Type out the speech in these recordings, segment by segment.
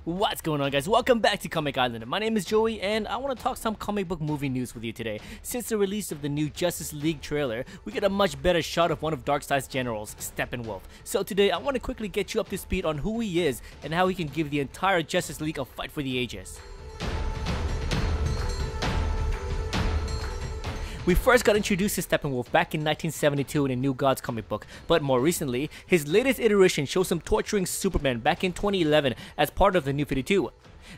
What's going on, guys? Welcome back to Comic Island. My name is Joey and I want to talk some comic book movie news with you today. Since the release of the new Justice League trailer, we get a much better shot of one of Darkseid's generals, Steppenwolf. So today I want to quickly get you up to speed on who he is and how he can give the entire Justice League a fight for the ages. We first got introduced to Steppenwolf back in 1972 in a New Gods comic book, but more recently, his latest iteration shows him torturing Superman back in 2011 as part of the New 52.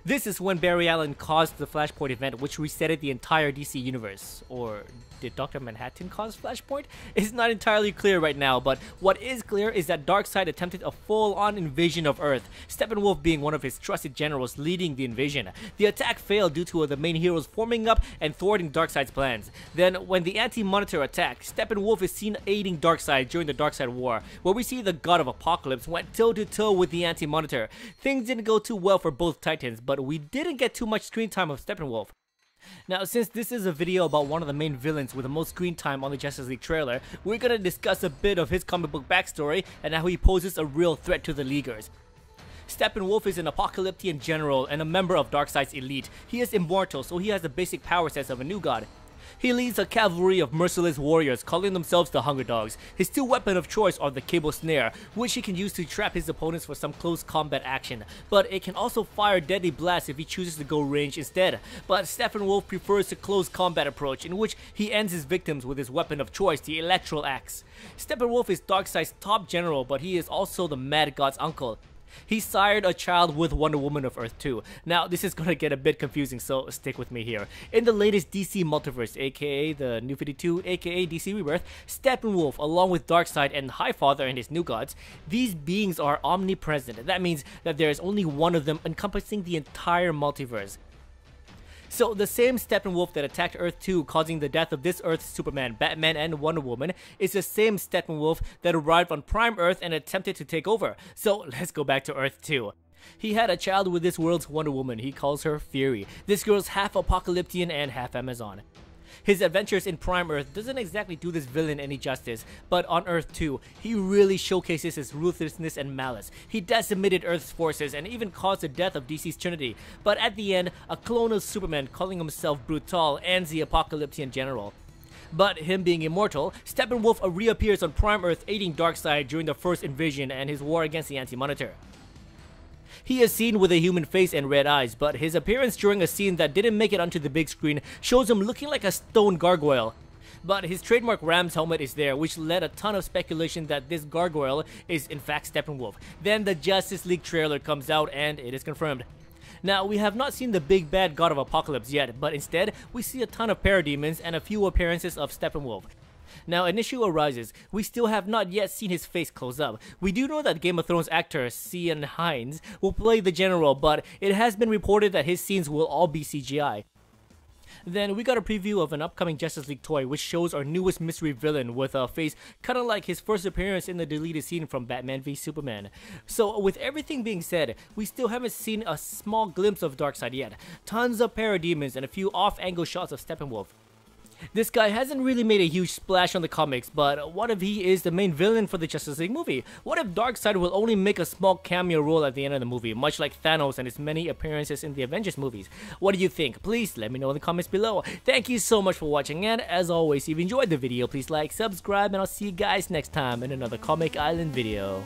This is when Barry Allen caused the Flashpoint event, which resetted the entire DC universe. Or did Dr. Manhattan cause Flashpoint? It's not entirely clear right now, but what is clear is that Darkseid attempted a full-on invasion of Earth, Steppenwolf being one of his trusted generals leading the invasion. The attack failed due to the main heroes forming up and thwarting Darkseid's plans. Then, when the Anti-Monitor attacked, Steppenwolf is seen aiding Darkseid during the Darkseid War, where we see the God of Apocalypse went toe-to-toe with the Anti-Monitor. Things didn't go too well for both Titans, but we didn't get too much screen time of Steppenwolf. Now, since this is a video about one of the main villains with the most screen time on the Justice League trailer, we're gonna discuss a bit of his comic book backstory and how he poses a real threat to the Leaguers. Steppenwolf is an Apocalyptian general and a member of Darkseid's elite. He is immortal, so he has the basic power sets of a new god. He leads a cavalry of merciless warriors calling themselves the Hunger Dogs. His two weapons of choice are the Cable Snare, which he can use to trap his opponents for some close combat action, but it can also fire deadly blasts if he chooses to go range instead. But Steppenwolf prefers the close combat approach, in which he ends his victims with his weapon of choice, the Electral Axe. Steppenwolf is Darkseid's top general, but he is also the Mad God's uncle. He sired a child with Wonder Woman of Earth 2. Now, this is gonna get a bit confusing, so stick with me here. In the latest DC multiverse, aka the New 52, aka DC Rebirth, Steppenwolf, along with Darkseid and Highfather and his new gods, these beings are omnipresent. That means that there is only one of them encompassing the entire multiverse. So the same Steppenwolf that attacked Earth 2, causing the death of this Earth's Superman, Batman, and Wonder Woman, is the same Steppenwolf that arrived on Prime Earth and attempted to take over. So let's go back to Earth 2. He had a child with this world's Wonder Woman. He calls her Fury. This girl's half Apocalyptian and half Amazon. His adventures in Prime Earth doesn't exactly do this villain any justice, but on Earth 2, he really showcases his ruthlessness and malice. He decimated Earth's forces and even caused the death of DC's Trinity, but at the end, a clone of Superman calling himself Brutal ends the Apocalyptian general. But him being immortal, Steppenwolf reappears on Prime Earth aiding Darkseid during the first invasion and his war against the Anti-Monitor. He is seen with a human face and red eyes, but his appearance during a scene that didn't make it onto the big screen shows him looking like a stone gargoyle. But his trademark Ram's helmet is there, which led a ton of speculation that this gargoyle is in fact Steppenwolf. Then the Justice League trailer comes out and it is confirmed. Now, we have not seen the big bad God of Apocalypse yet, but instead, we see a ton of parademons and a few appearances of Steppenwolf. Now, an issue arises. We still have not yet seen his face close up. We do know that Game of Thrones actor Cian Hinds will play the general, but it has been reported that his scenes will all be CGI. Then we got a preview of an upcoming Justice League toy which shows our newest mystery villain with a face kinda like his first appearance in the deleted scene from Batman v Superman. So with everything being said, we still haven't seen a small glimpse of Darkseid yet. Tons of parademons and a few off-angle shots of Steppenwolf. This guy hasn't really made a huge splash on the comics, but what if he is the main villain for the Justice League movie? What if Darkseid will only make a small cameo role at the end of the movie, much like Thanos and his many appearances in the Avengers movies? What do you think? Please let me know in the comments below. Thank you so much for watching, and as always, if you enjoyed the video, please like, subscribe, and I'll see you guys next time in another Comic Island video.